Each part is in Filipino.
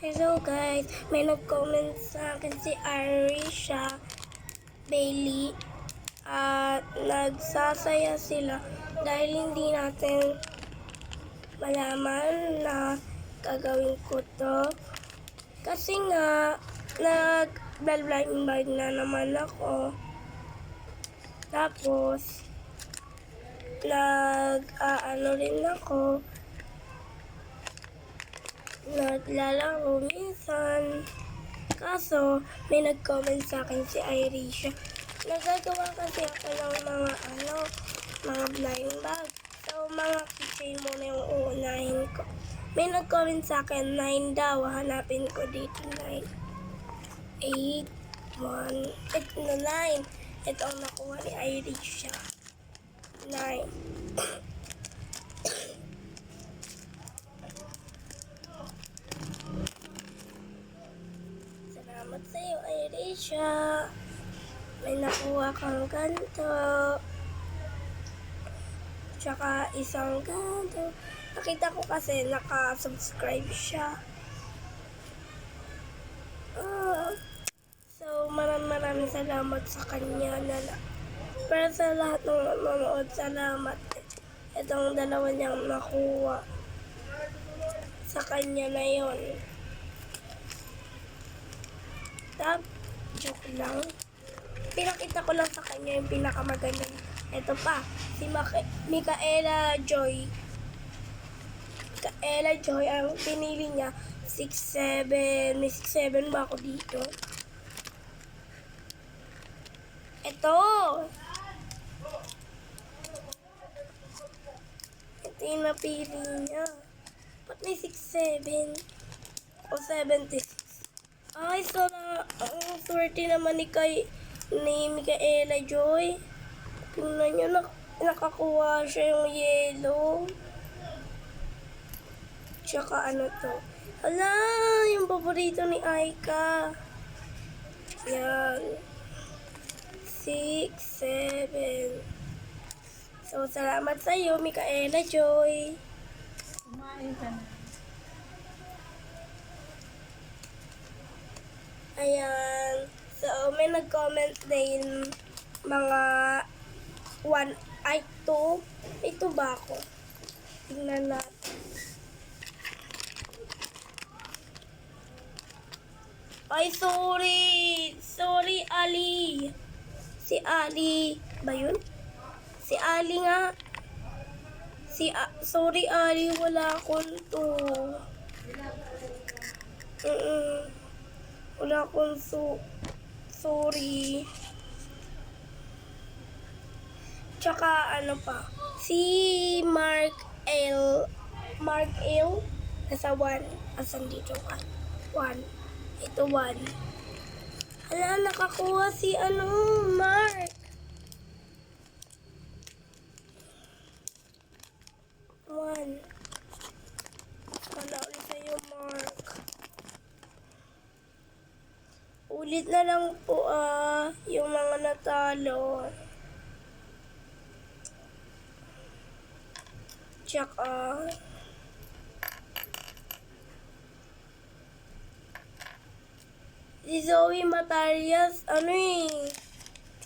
Hello guys, may nag-comment sa akin si Arisha Bailey at nagsasaya sila dahil hindi natin malaman na gagawin ko to. Kasi nga, nag-blind bag na naman ako. Tapos, nag-ano rin ako, naglalaro minsan. Kaso, may nag-comment sa akin si Irisha. Nagagawa kasi ako ng mga blind bag. So, mga keychain muna yung uunahin ko. May nag-comment sa akin, 9 daw. Hanapin ko dito, 9. 8, 1, ito na 9. Ito ang nakuha ni Irisha. 9. Salamat sa iyo, Irisha. May nakuha kang ganito. Tsaka isang ganito. Nakita ko kasi naka-subscribe siya. So, maraming salamat sa kanya na pero sa lahat ng nanonood, salamat. Itong dalawa niyang nakuha sa kanya na yon. Joke lang. Pinakita ko lang sa kanya yung pinakamagandang. Ito pa, si Micaela Joy. Micaela Joy, ang pinili niya, 6'7". May 6'7 ba ako dito? Ito! Ito yung napili niya. Ba't may 6'7"? O 76. Ay, so ang swerte naman ni Micaela Joy. Tingnan nyo, nakakuha siya yung yellow. Tsaka ano to? Hala, yung paborito ni Aika. Yan. 6, 7. So, salamat sa iyo, Micaela Joy. Kumain ka na. Ayan. So, may nag-comment din mga 1, ay 2. May 2 ba ako? Tingnan natin. Ay, sorry! Sorry, Ali! Si Ali. Ba yun? Si Ali nga. Sorry, Ali. Wala akong to. Wala akong sorry. Tsaka ano pa. Si Mark L. Nasa 1. Asan dito? 1. Ito 1. Hala, nakakuha si Mark. 1. Wala ulit sa'yo, Mark. Ulit na lang po yung mga natalo. Tsaka si Zoe Matarias,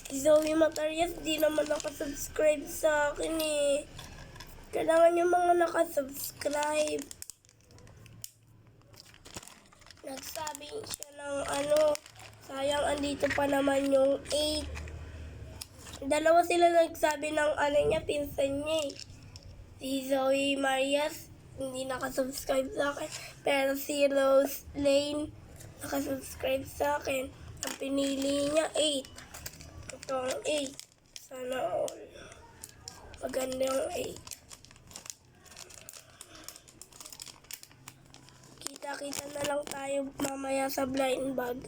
si Zoe Matarias, di naman nakasubscribe sa akin eh. Kailangan yung mga nakasubscribe. Nagsabi siya ng sayang andito pa naman yung 8. Dalawa sila nagsabi ng niya, pinsan niya eh. Si Zoe Marias, hindi nakasubscribe sa akin. Pero si Rose Lane, nakasubscribe sa akin. Ang pinili niya, 8. Ito ang 8. Sana all. Maganda yung 8. Kita-kita na lang tayo mamaya sa blind bag.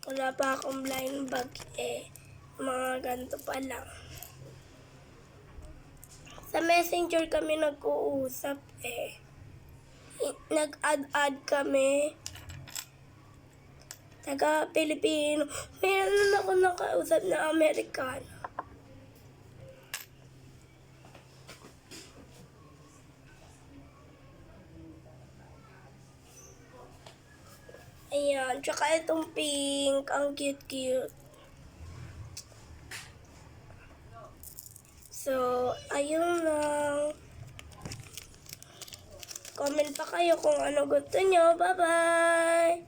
Wala pa akong blind bag eh. Mga ganito pa lang. Sa messenger kami nag-uusap eh. Nag-add kami. Taga Pilipino. Meron ako nakausap na Amerikano. Ayan, tsaka itong pink, ang cute-cute. So, ayun lang. Comment pa kayo kung ano gusto nyo. Bye-bye!